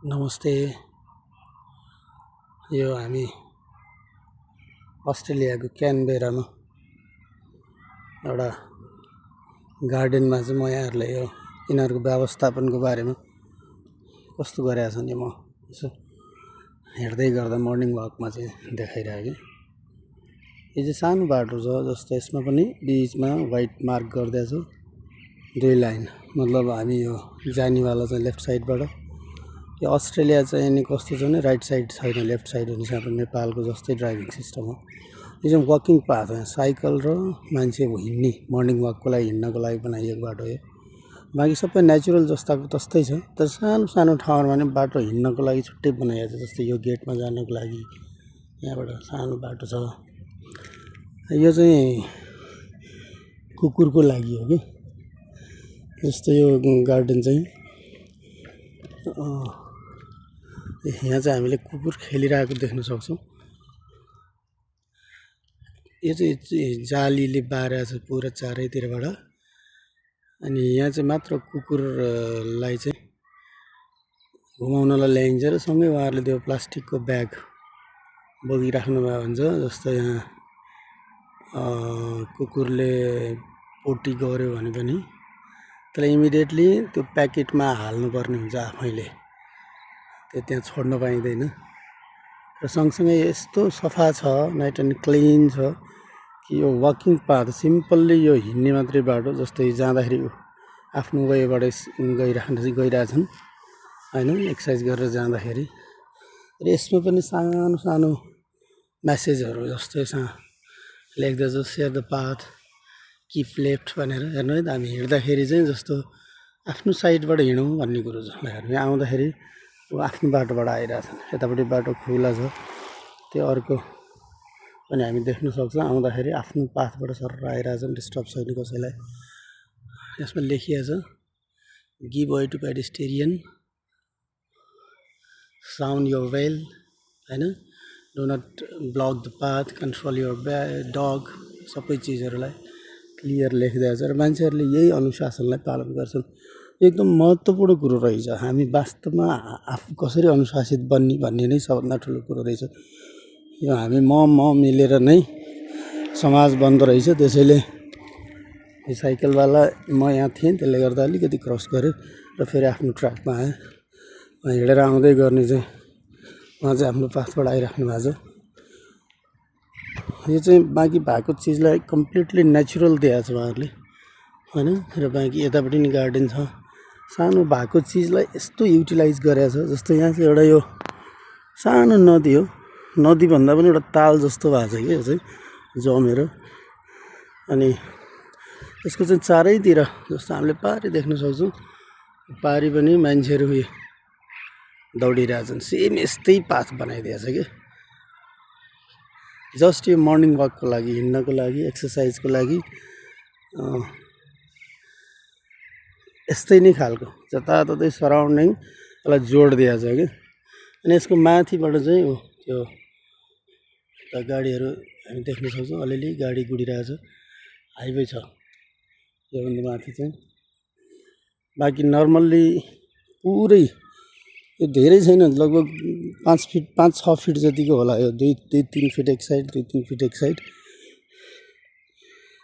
नमस्ते। यो हामी अस्ट्रेलियाको क्यानबेरामा एउटा गार्डनमा चाहिँ म यहाँहरूलाई यो यिनीहरूको व्यवस्थापनको बारेमा कस्तो गरेका छन् यो म यसो हेर्दै गर्दा मर्निङ वाकमा चाहिँ देखाइरहेको। यो चाहिँ सानो बाटो छ जस्तो यसमा पनि बिचमा वाइट मार्क गरिदिएको छु 2 लाइन, मतलब हामी यो जानेवाला चाहिँ लेफ्ट साइडबाट। यो अस्ट्रेलिया चाहिँ नि कस्तो छ भने राइट साइड छैन, लेफ्ट साइड हुन्छ। हाम्रो नेपालको जस्तै ड्राइभिङ सिस्टम हो। यो चाहिँ वकिङ पाथ हो, साइकल र मान्छे हिँड्ने मर्निङ वाकको लागि हिँड्नको लागि बनाइएको बाटो हो। बाँकी सबै नेचुरल जस्ताको तस्तै छ, तर सानो सानो ठाउँहरूमा पनि बाटो हिँड्नको लागि छुट्टै बनाइएको छ। जस्तै यो गेटमा जानको लागि यहाँबाट सानो बाटो छ। यो चाहिँ कुकुरको लागि हो कि, जस्तो यो गार्डन चाहिँ यहाँ चाहिँ हामीले कुकुर खेलिरहेको देख्न सक्छौँ। यो चाहिँ जालीले बारेको छ पुरा चारैतिरबाट। अनि यहाँ चाहिँ मात्र कुकुरलाई चाहिँ घुमाउनलाई ल्याइन्छ र सँगै उहाँहरूले त्यो प्लास्टिकको ब्याग बोकिराख्नु भएको हुन्छ। जस्तो यहाँ कुकुरले पोटी गर्यो भने पनि त्यसलाई इमिडिएटली त्यो प्याकेटमा हाल्नुपर्ने हुन्छ आफैले, त्यो त्यहाँ छोड्न पाइँदैन। र सँगसँगै यस्तो सफा छ, नाइट एन्ड क्लिन छ कि यो वकिङ पाथ सिम्पल्ली यो हिँड्ने मात्रै बाटो। जस्तै जाँदाखेरि आफ्नो वेबाट गइरहेछन् होइन, एक्सर्साइज गरेर जाँदाखेरि। र यसमा पनि सानो सानो म्यासेजहरू जस्तो यसमा लेख्दैछ, share the path, keep left भनेर। हेर्नु है त, हामी हिँड्दाखेरि चाहिँ जस्तो आफ्नो साइडबाट हिँडौँ भन्ने कुरो छ। यहाँ आउँदाखेरि ऊ आफ्नो बाटोबाट आइरहेछन्, यतापट्टि बाटो खुला छ, त्यो अर्को पनि हामी देख्न सक्छौँ। आउँदाखेरि आफ्नो पाथबाट सर आइरहेछन्, डिस्टर्ब छैन कसैलाई। यसमा लेखिएको छ give way to pedestrian, sound your bell होइन, do not block the path, control your dog, सबै चिजहरूलाई क्लियर लेखिदिएको छ। र मान्छेहरूले यही अनुशासनलाई पालन गर्छन्। एकदम महत्त्वपूर्ण कुरो रहेछ। हामी वास्तवमा आफू कसरी अनुशासित बन्ने भन्ने नै सबभन्दा ठुलो कुरो रहेछ। यो हामी म मिलेर नै समाज बन्दो रहेछ। त्यसैले यो साइकलवाला म यहाँ थिएँ, त्यसले गर्दा अलिकति क्रस गरेँ र फेरि आफ्नो ट्र्याकमा आएँ। हिँडेर आउँदै गर्ने चाहिँ उहाँ चाहिँ आफ्नो पाथबाट आइराख्नु भएको छ। यो चाहिँ बाँकी भएको चिजलाई कम्प्लिटली नेचुरल दिएको छ उहाँहरूले होइन। र बाँकी यतापट्टि नि गार्डन छ, सानो भएको चिजलाई यस्तो युटिलाइज गरेको छ। जस्तो यहाँ चाहिँ एउटा यो सानो नदी हो, नदीभन्दा पनि एउटा ताल जस्तो भएको छ कि यो चाहिँ जमेर। अनि यसको चाहिँ चारैतिर जस्तो हामीले पारि देख्न सक्छौँ, पारि पनि मान्छेहरू दौडिरहेछन्। सेम यस्तै पाथ बनाइदिएको छ कि जस्ट यो मर्निङ वाकको लागि, हिँड्नको लागि, एक्सर्साइजको लागि यस्तै नै खालको जताततै सराउन्डिङ यसलाई जोड दिएको छ कि। अनि यसको माथिबाट चाहिँ त्यो गाडीहरू हामी देख्न सक्छौँ, अलिअलि गाडी गुडिरहेछ, हाइवे छ योभन्दा माथि चाहिँ। बाँकी नर्मल्ली पुरै यो धेरै छैन, लगभग 5-6 फिट जतिको होला। यो 2-3 फिट एक साइड, 2-3 फिट एक साइड।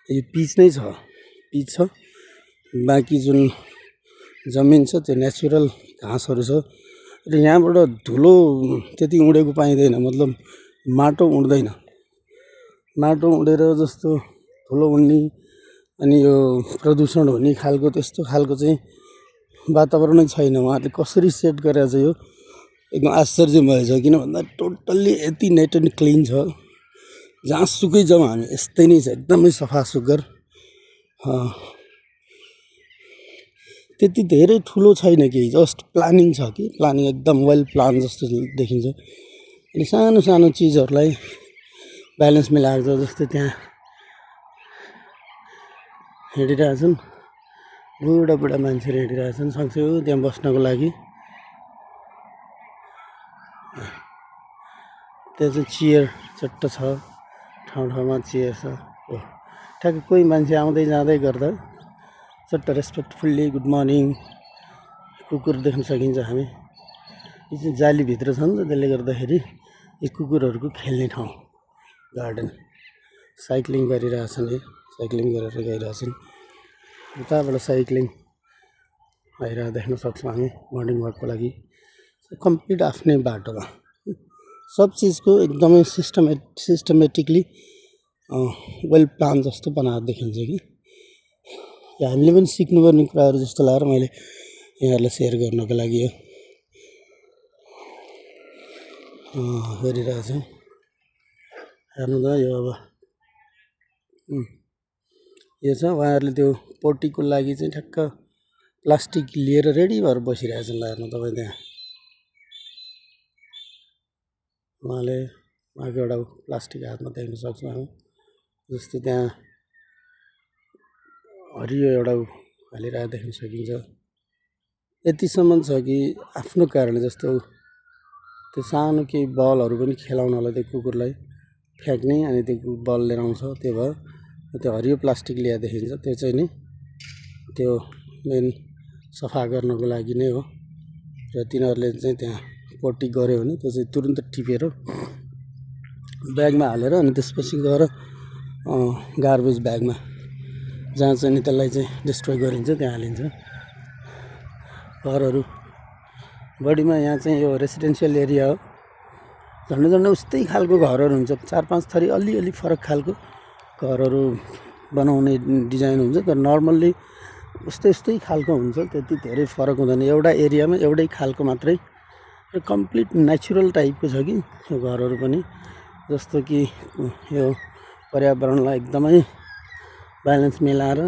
यो पिच नै छ, पिच छ। बाँकी जुन जमिन छ त्यो नेचुरल घाँसहरू छ। र यहाँबाट धुलो त्यति उडेको पाइँदैन, मतलब माटो उड्दैन। माटो उडेर जस्तो धुलो उड्ने अनि यो प्रदूषण हुने खालको त्यस्तो खालको चाहिँ वातावरणै छैन। उहाँहरूले कसरी सेट गरेर चाहिँ यो एकदम आश्चर्य भएछ। किन भन्दा टोटल्ली यति नेट एन्ड क्लिन छ, जहाँसुकै जाउँ हामी यस्तै नै छ, एकदमै सफा सुग्घर। त्यति धेरै ठुलो छैन कि, जस्ट प्लानिङ छ कि, प्लानिङ एकदम वेल प्लान जस्तो देखिन्छ। अनि सानो सानो चिजहरूलाई ब्यालेन्स मिलाएको छ। जस्तै त्यहाँ हिँडिरहेछन् बुढा मान्छेहरू हिँडिरहेछन् सँगसँगै त्यहाँ बस्नको लागि। त्यहाँ चाहिँ चियर चट्ट छ, ठाउँ ठाउँमा चियर छ। ठ्याक्कै कोही मान्छे आउँदै जाँदै गर्दा चट्ट रेस्पेक्टफुल्ली गुड मर्निङ कुकुर देख्न सकिन्छ हामी। यो चाहिँ जालीभित्र छ नि त, त्यसले गर्दाखेरि यो कुकुरहरूको खेल्ने ठाउँ गार्डन। साइक्लिङ गरिरहेछन्, साइक्लिङ गरेर गइरहेछन्। उताबाट साइक्लिङ आइरहेको देख्न सक्छौँ हामी मर्निङ वाकको लागि। कम्प्लिट आफ्नै बाटोमा सब चिजको एकदमै सिस्टमेटिकली वेल प्लान जस्तो बनाएर देखिन्छ कि हामीले पनि सिक्नुपर्ने कुराहरू जस्तो लागेर मैले यहाँहरूलाई सेयर गर्नको लागि यो गरिरहेको छु। हेर्नु त यो अब यो छ, उहाँहरूले त्यो पोटीको लागि चाहिँ ठ्याक्क प्लास्टिक लिएर रेडी भएर बसिरहेछन्। हेर्नु तपाईँ त्यहाँ उहाँको एउटा प्लास्टिक हातमा देख्न सक्छौँ हामी। जस्तो त्यहाँ हरियो एउटा हालिरहेको देख्न सकिन्छ। यतिसम्म छ कि आफ्नो कारण जस्तो त्यो सानो केही बलहरू पनि खेलाउनलाई त्यो कुकुरलाई फ्याँक्ने, अनि त्यो बल लिएर आउँछ। त्यो भयो त्यो हरियो प्लास्टिक ल्याए देखिन्छ, त्यो चाहिँ नि त्यो मेन सफा गर्नको लागि नै हो। र तिनीहरूले चाहिँ त्यहाँ पोटी गऱ्यो भने त्यो चाहिँ तुरुन्त टिपेर ब्यागमा हालेर अनि त्यसपछि गएर गार्बेज ब्यागमा जहाँ चाहिँ नि त्यसलाई चाहिँ डिस्ट्रोय गरिन्छ त्यहाँ हालिन्छ। घरहरू बढीमा यहाँ चाहिँ यो रेसिडेन्सियल एरिया हो। झन्डै झन्डै उस्तै खालको घरहरू हुन्छ, 4-5 थरी अलिअलि फरक खालको घरहरू बनाउने डिजाइन हुन्छ। तर नर्मल्ली उस्तै खालको हुन्छ, त्यति धेरै फरक हुँदैन। एउटा एरियामा एउटै खालको मात्रै र कम्प्लिट नेचुरल टाइपको छ कि यो घरहरू पनि। जस्तो कि यो पर्यावरणलाई एकदमै ब्यालेन्स मिलाएर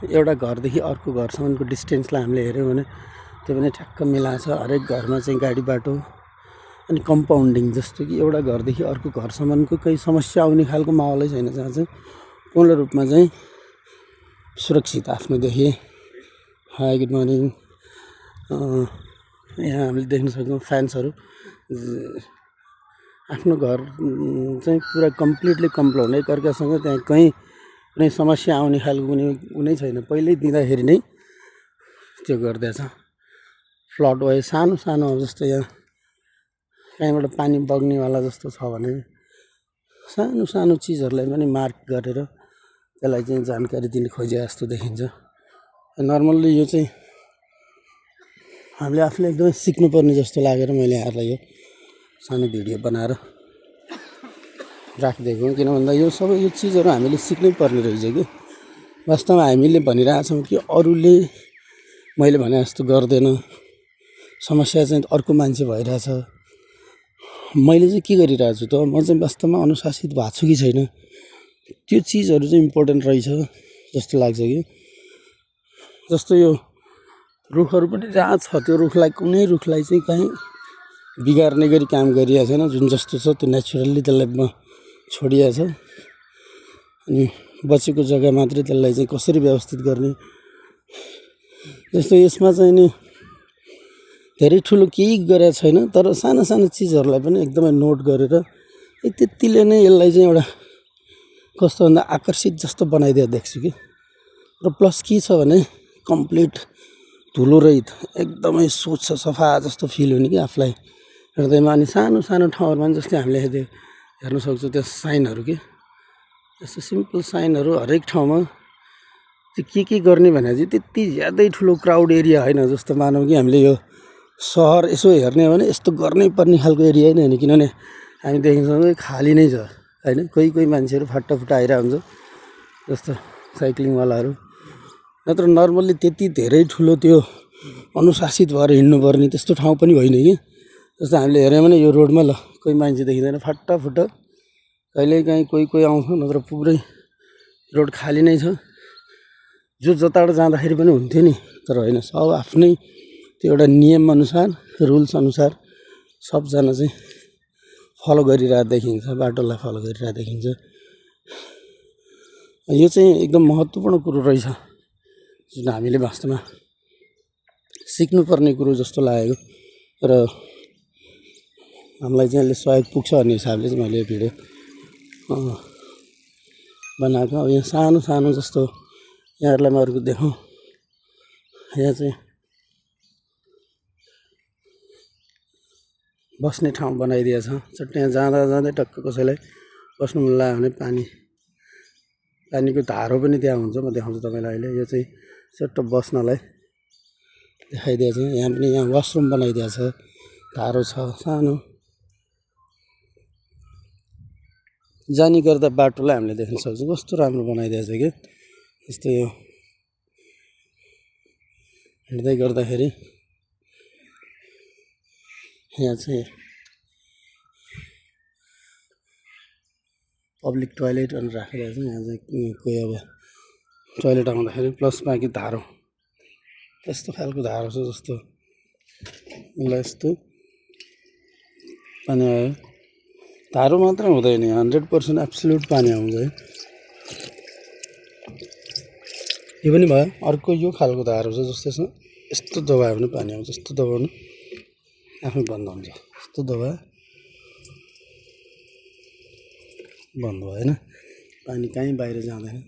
एउटा घरदेखि अर्को घरसम्मको डिस्टेन्सलाई हामीले हेऱ्यौँ भने त्यो पनि ठ्याक्क मिलाएको छ। हरेक घरमा चाहिँ गाडी बाटो अनि कम्पाउन्डिङ, जस्तो कि एउटा घरदेखि अर्को घरसम्मको केही समस्या आउने खालको माहौलै छैन, जहाँ चाहिँ पूर्ण रूपमा चाहिँ सुरक्षित आफ्नोदेखि। High good morning. यहाँ हामीले देख्न सक्छौँ फ्यान्सहरू। आफ्नो घर चाहिँ पुरा कम्प्लिटली कम्प्लाउन्ड, एकअर्कासँग त्यहाँ कहीँ कुनै समस्या आउने खालको कुनै छैन। पहिल्यै दिँदाखेरि नै त्यो गर्दैछ। फ्लड भयो सानो सानो, जस्तो यहाँ कहीँबाट पानी बग्नेवाला जस्तो छ भने सानो सानो चिजहरूलाई पनि मार्क गरेर त्यसलाई चाहिँ जानकारी दिने खोजे जस्तो देखिन्छ। नर्मल्ली यो चाहिँ हामीले आफूले एकदमै सिक्नुपर्ने जस्तो लागेर मैले यहाँहरूलाई यो सानो भिडियो बनाएर राखिदिएको हुँ। किन भन्दा यो सबै यो चिजहरू हामीले सिक्नै पर्ने रहेछ कि वास्तवमा हामीले भनिरहेछौँ कि अरूले मैले भने जस्तो गर्दैन, समस्या चाहिँ अर्को मान्छे भइरहेछ। मैले चाहिँ के गरिरहेको छु त, म चाहिँ वास्तवमा अनुशासित भएको छु कि छैन, त्यो चिजहरू चाहिँ इम्पोर्टेन्ट रहेछ जस्तो लाग्छ कि। जस्तो यो रुखहरू पनि जहाँ छ त्यो रुखलाई, कुनै रुखलाई चाहिँ कहीँ बिगार्ने गरी काम गरिएको छैन। जुन जस्तो छ त्यो नेचुरल्ली त्यसलाई छोडिएको छ। अनि बचेको जग्गा मात्रै त्यसलाई चाहिँ कसरी व्यवस्थित गर्ने। जस्तो यसमा चाहिँ नि धेरै ठुलो केही गरेको छैन, तर सानो सानो चिजहरूलाई पनि एकदमै नोट गरेर त्यतिले नै यसलाई चाहिँ एउटा कस्तो भन्दा आकर्षित जस्तो बनाइदिएको देख्छु कि। र प्लस के छ भने कम्प्लिट धुलो रहित एकदमै स्वच्छ सफा जस्तो फिल हुने कि आफूलाई हृदयमा। अनि सानो सानो ठाउँहरूमा जस्तै हामीले हेर्न सक्छौँ त्यो साइनहरू कि, यस्तो सिम्पल साइनहरू हरेक ठाउँमा। त्यो के गर्ने भने चाहिँ त्यति ज्यादै ठुलो क्राउड एरिया होइन। जस्तो मानौँ कि हामीले यो सहर यसो हेर्ने हो भने यस्तो गर्नै पर्ने खालको एरिया नै होइन। किनभने हामी देखिन्छौँ खाली नै छ होइन, कोही मान्छेहरू फाटाफुटा आइरहेको हुन्छ, जस्तो साइक्लिङवालाहरू। नत्र नर्मल्ली त्यति धेरै ठुलो त्यो अनुशासित भएर हिँड्नुपर्ने त्यस्तो ठाउँ पनि होइन कि। जस्तो हामीले हेऱ्यौँ भने यो रोडमा ल कोही मान्छे देखिँदैन, फाटाफुट कहिलेकाहीँ कोही आउँछ, नत्र पुरै रोड खाली नै छ। जो जताबाट जाँदाखेरि पनि हुन्थ्यो नि, तर होइन, सब आफ्नै त्यो एउटा नियमअनुसार रुल्स अनुसार सबजना चाहिँ फलो गरिरहेको देखिन्छ, बाटोलाई फलो गरिरहेको देखिन्छ। यो चाहिँ एकदम महत्त्वपूर्ण कुरो रहेछ, जुन हामीले वास्तवमा सिक्नुपर्ने कुरो जस्तो लागेको। र हामीलाई चाहिँ यसले सहयोग पुग्छ भन्ने हिसाबले चाहिँ मैले यो भिडियो बनाएको। अब यहाँ सानो सानो जस्तो यहाँहरूलाई म अर्को देखाउँ, यहाँ चाहिँ बस्ने ठाउँ बनाइदिएछ। चट्ट यहाँ जाँदा जाँदै टक्क कसैलाई बस्नु मन लाग्यो भने पानीको धारो पनि त्यहाँ हुन्छ। म देखाउँछु तपाईँलाई अहिले। यो चाहिँ चट्ट बस्नलाई देखाइदिएछ। यहाँ पनि यहाँ वासरुम बनाइदिएछ, धारो छ सानो। जाने गर्दा बाटोलाई हामीले देख्न सक्छौँ कस्तो राम्रो बनाइदिएछ कि। यस्तो यो हिँड्दै गर्दाखेरि यहाँ चाहिँ पब्लिक टोयलेट भनेर राखिरहेको छ। यहाँ चाहिँ कोही अब टोयलेट आउँदाखेरि प्लस बाँकी धारो यस्तो खालको धारो छ जस्तो मलाई यस्तो पानी आयो। धारो मात्र हुँदैन, 100% एब्सोल्युट पानी आउँछ है। यो पनि भयो अर्को यो खालको धारो छ जस्तो यस्तो दबायो भने पानी आउँछ। यस्तो दबाउनु आफै बन्द हुन्छ। यस्तो दबायो बन्द भयो होइन, पानी कहीँ बाहिर जाँदैन।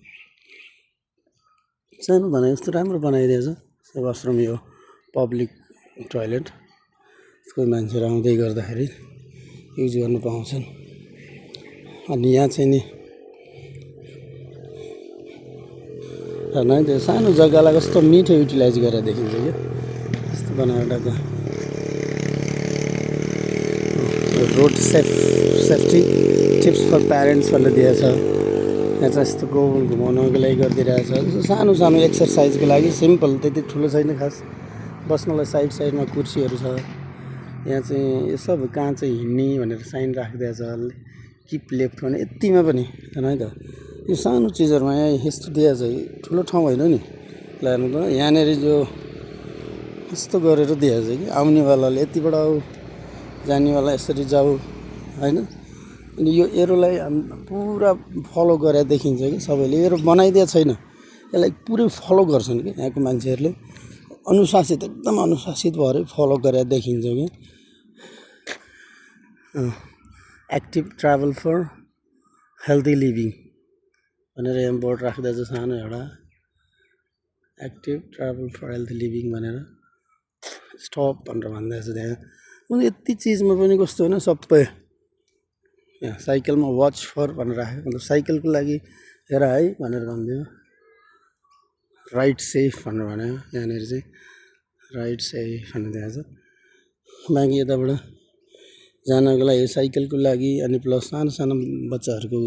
सानो भने यस्तो राम्रो बनाइदिएछ वासरुम। यो पब्लिक टोयलेट कोही मान्छेहरू आउँदै गर्दाखेरि युज गर्न पाउँछन्। अनि यहाँ चाहिँ नि त्यो सानो जग्गालाई कस्तो मिठो युटिलाइज गरेर देखिन्छ क्या। यस्तो बनाएर road safety tips for parents भनेर दिएछ। यहाँ चाहिँ यस्तो गोल घुमाउनको लागि गरिदिइरहेछ। सानो सानो एक्सर्साइजको लागि सिम्पल, त्यति ठुलो छैन खास। बस्नलाई साइडमा कुर्सीहरू छ। यहाँ चाहिँ यो सब कहाँ चाहिँ हिँड्ने भनेर साइन राखिदिएछ। किप लेफ्ट भने यतिमा पनि होइन है त। यो सानो चिजहरूमा यहाँ यस्तो दिएछ। ठुलो ठाउँ होइन नि ल्याउनु त। यहाँनिर जो यस्तो गरेर दिएछ कि आउनेवालाले यतिबाट आऊ, जानेवाला यसरी जाऊ होइन। अनि यो एरोलाई पुरा फलो गरेर देखिन्छ कि सबैले। एरो बनाइदिएको छैन, यसलाई पुरै फलो गर्छन् कि यहाँको मान्छेहरूले। अनुशासित, एकदम अनुशासित भएर फलो गरेर देखिन्छ कि। Active travel for healthy living भनेर यहाँ बोर्ड राखिदिएछ सानो एउटा। Active travel for healthy living भनेर स्टप भनेर भन्दैछ त्यहाँ। यति चिजमा पनि कस्तो होइन, सबै यहाँ साइकलमा वाच फर भनेर राख्यो। मतलब साइकलको लागि हेर है भनेर भनिदियो। राइड सेफ भनेर भन्यो। यहाँनिर चाहिँ राइड सेफ भनेर दिएको छ। बाँकी यताबाट जानको लागि साइकलको लागि अनि प्लस सानो सानो बच्चाहरूको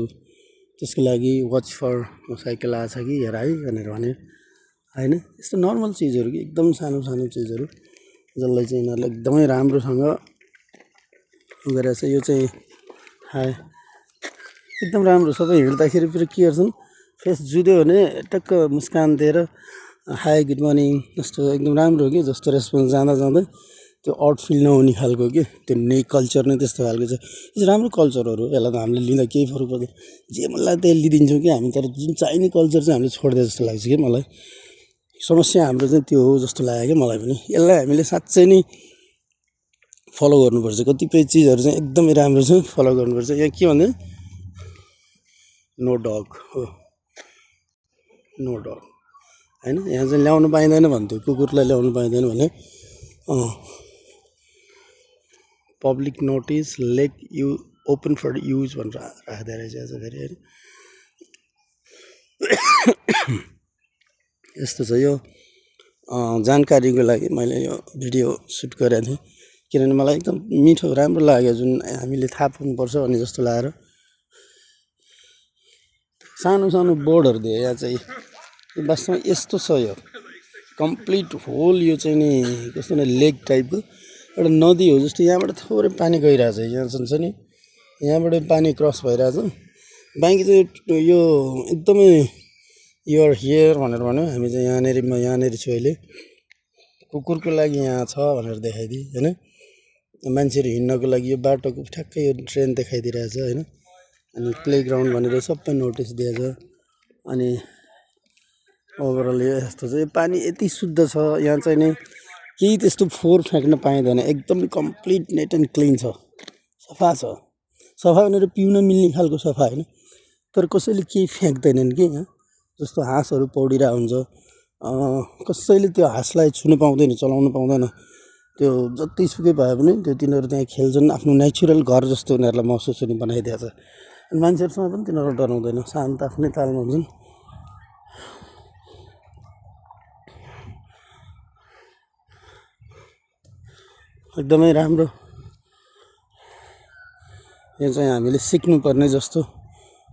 त्यसको लागि वाच फर साइकल आएको छ कि हेर है भनेर भन्यो होइन। यस्तो नर्मल चिजहरू कि एकदम सानो सानो चिजहरू जसलाई चाहिँ यिनीहरूले एकदमै राम्रोसँग गरेर चाहिँ यो चाहिँ हाई एकदम राम्रो। सबै हिँड्दाखेरि फेरि के गर्छन्, फेस जुध्यो भने टक्क मुस्कान दिएर हाई गुड मर्निङ जस्तो एकदम राम्रो हो कि। जस्तो रेस्पोन्स जाँदा जाँदै त्यो आउट फिल नहुने खालको कि त्यो नै कल्चर नै त्यस्तो खालको छ। यो चाहिँ राम्रो कल्चरहरू हो। यसलाई त हामीले लिँदा केही फरक पर्दैन, जे मन लाग्यो त्यही लिइदिन्छौँ कि हामी। तर जुन चाहिने कल्चर चाहिँ हामीले छोडिदियो जस्तो लाग्छ कि मलाई। समस्या हाम्रो चाहिँ त्यो हो जस्तो लाग्यो क्या मलाई पनि। यसलाई हामीले साँच्चै नै फलो गर्नुपर्छ। कतिपय चिजहरू चाहिँ एकदमै राम्रो छ, फलो गर्नुपर्छ। यहाँ के भन्दा नो डग हो, नो डग होइन। यहाँ चाहिँ ल्याउनु पाइँदैन भन्थ्यो, कुकुरलाई ल्याउनु पाइँदैन भने। Public notice lake you open for use भनेर राख्दै रहेछ फेरि होइन। यस्तो छ यो जानकारीको लागि मैले यो भिडियो सुट गरेको थिएँ। किनभने मलाई एकदम मिठो राम्रो लाग्यो, जुन हामीले थाहा पाउनुपर्छ भन्ने जस्तो लागेर। सानो सानो बोर्डहरू दिए यहाँ चाहिँ। वास्तवमा यस्तो छ यो कम्प्लिट होल यो चाहिँ नि कस्तो न लेक टाइपको एउटा नदी हो जस्तो। यहाँबाट थोरै पानी गइरहेछ, यहाँ छ नि यहाँबाट पानी क्रस भइरहेछ। बाँकी चाहिँ यो एकदमै युआर हियर भनेर भन्यो। हामी चाहिँ यहाँनिर छु अहिले। कुकुरको लागि यहाँ छ भनेर देखाइदिए होइन। मान्छेहरू हिँड्नको लागि यो बाटोको ठ्याक्कै यो ट्रेन देखाइदिइरहेछ होइन। अनि प्लेग्राउन्ड भनेर सबै नोटिस दिएछ। अनि ओभरअल यो यस्तो छ। यो पानी यति शुद्ध छ यहाँ चाहिँ नि केही त्यस्तो फोहोर फ्याँक्न पाइँदैन। एकदम कम्प्लिट नेट एन्ड क्लिन छ, सफा छ। सफा भनेर पिउन मिल्ने खालको सफा होइन, तर कसैले केही फ्याँक्दैनन् कि यहाँ। जस्तो हाँसहरू पौडिरहेको हुन्छ, कसैले त्यो हाँसलाई छुनु पाउँदैन, चलाउनु पाउँदैन। त्यो जतिसुकै भए पनि त्यो तिनीहरू त्यहाँ खेल्छन्, आफ्नो नेचुरल घर जस्तो उनीहरूलाई महसुस हुने बनाइदिएको छ। अनि मान्छेहरूसँग पनि तिनीहरू डराउँदैन, शान्त आफ्नै तालमा हुन्छन्। एकदमै राम्रो। यो चाहिँ हामीले सिक्नुपर्ने जस्तो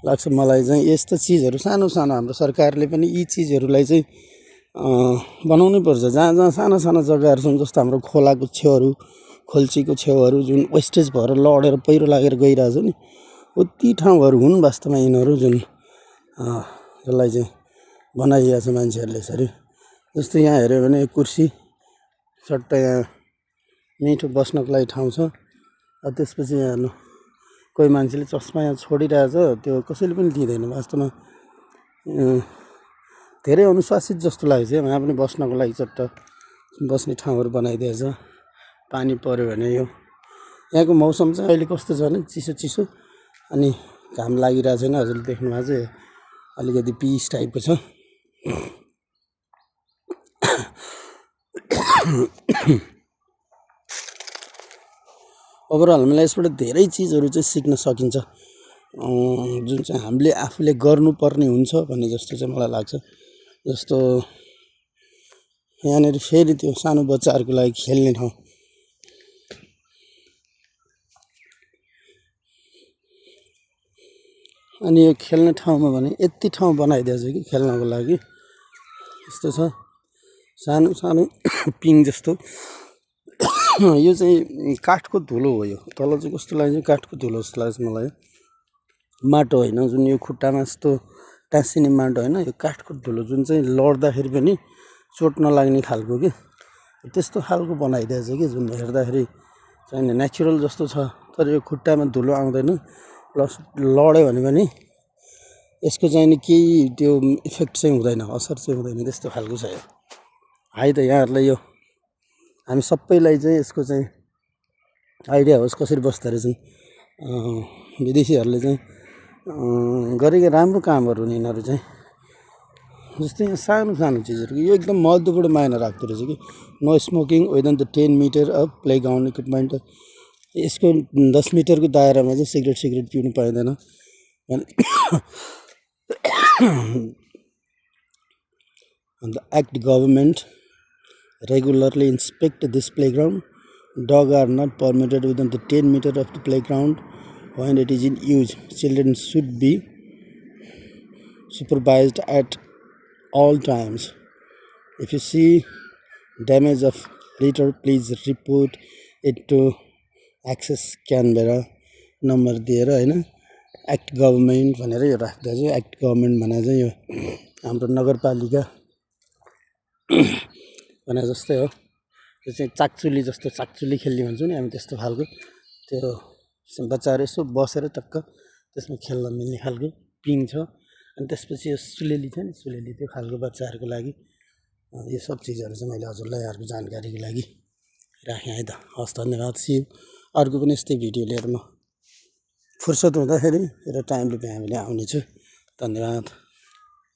लाग्छ मलाई चाहिँ। यस्तो चिजहरू सानो सानो हाम्रो सरकारले पनि यी चिजहरूलाई चाहिँ बनाउनै पर्छ। जहाँ जहाँ साना साना जग्गाहरू छन्, जस्तो हाम्रो खोलाको छेउहरू, खोल्चीको छेउहरू जुन वेस्टेज भएर लडेर पहिरो लागेर गइरहेछ नि, हो ती ठाउँहरू हुन् वास्तवमा यिनीहरू जुन जसलाई चाहिँ बनाइएको छ मान्छेहरूले यसरी। जस्तो यहाँ हेऱ्यो भने कुर्सी सट्ट यहाँ मिठो बस्नको लागि ठाउँ छ। त्यसपछि यहाँ हेर्नु कोही मान्छेले चस्मा यहाँ छोडिरहेछ, त्यो कसैले पनि लिँदैन वास्तवमा। धेरै अनुशासित जस्तो लाग्छ यहाँ पनि बस्नको लागि चट्ट बस्ने ठाउँहरू बनाइदिएछ। पानी पऱ्यो भने यो यहाँको मौसम चाहिँ अहिले कस्तो छ भने चिसो चिसो, अनि घाम लागिरहेको छैन। हजुरले देख्नु भएको चाहिँ अलिकति पिस टाइपको छ। ओभरअल हामीलाई यसबाट धेरै चिजहरू चाहिँ सिक्न सकिन्छ, जुन चाहिँ हामीले आफूले गर्नुपर्ने हुन्छ भन्ने जस्तो चाहिँ मलाई लाग्छ। जस्तो यहाँनिर फेरि त्यो सानो बच्चाहरूको लागि खेल्ने ठाउँ, अनि यो खेल्ने ठाउँमा भने यति ठाउँ बनाइदिएको छ कि खेल्नको लागि। यस्तो छ सानो सानो पिङ जस्तो। यो चाहिँ काठको धुलो हो। यो तल चाहिँ कस्तो लाग्छ, काठको धुलो जस्तो लाग्छ मलाई। माटो होइन, जुन यो खुट्टामा यस्तो टाँसिने माटो होइन, यो काठको धुलो जुन चाहिँ लड्दाखेरि पनि चोट नलाग्ने खालको कि त्यस्तो खालको बनाइदिएछ कि जुन हेर्दाखेरि चाहिँ नेचुरल जस्तो छ। तर यो खुट्टामा धुलो आउँदैन, प्लस लड्यो भने पनि यसको चाहिँ नि केही त्यो इफेक्ट चाहिँ हुँदैन, असर चाहिँ हुँदैन, त्यस्तो खालको छ यो। है त यहाँहरूलाई यो हामी सबैलाई चाहिँ यसको चाहिँ आइडिया होस् कसरी बस्दो रहेछन् विदेशीहरूले चाहिँ गरेको राम्रो कामहरू हुन् यिनीहरू चाहिँ। जस्तै यहाँ सानो सानो चिजहरू, यो एकदम महत्त्वपूर्ण मायना राख्दो रहेछ कि no smoking within the 10 metre of playground equipment. यसको 10 मिटरको दायरामा चाहिँ सिगरेट पिउनु पाइँदैन। The act government regularly inspect this playground. Dogs are not permitted within the 10 meter of the playground when it is in use. Children should be supervised at all times. If you see damage of litter, please report it to Access Canberra number दिएर होइन act government भनेर यो राख्दा चाहिँ act government भने चाहिँ यो हाम्रो नगरपालिका भने जस्तै हो। त्यो चाहिँ चाकचुली जस्तो, चाकचुली खेल्ने भन्छौँ नि हामी, त्यस्तो खालको त्यो बच्चाहरू यसो बसेर टक्क त्यसमा खेल्न मिल्ने खालको पिङ छ। अनि त्यसपछि यो सुलेली छ नि, सुलेली, त्यो खालको बच्चाहरूको लागि। यो सब चिजहरू चाहिँ मैले हजुरलाई यहाँहरूको जानकारीको लागि राखेँ है त। हस्, धन्यवाद। सियु अर्को पनि यस्तै भिडियो लिएर म फुर्सद हुँदाखेरि र टाइमले हामीले आउनेछु। धन्यवाद।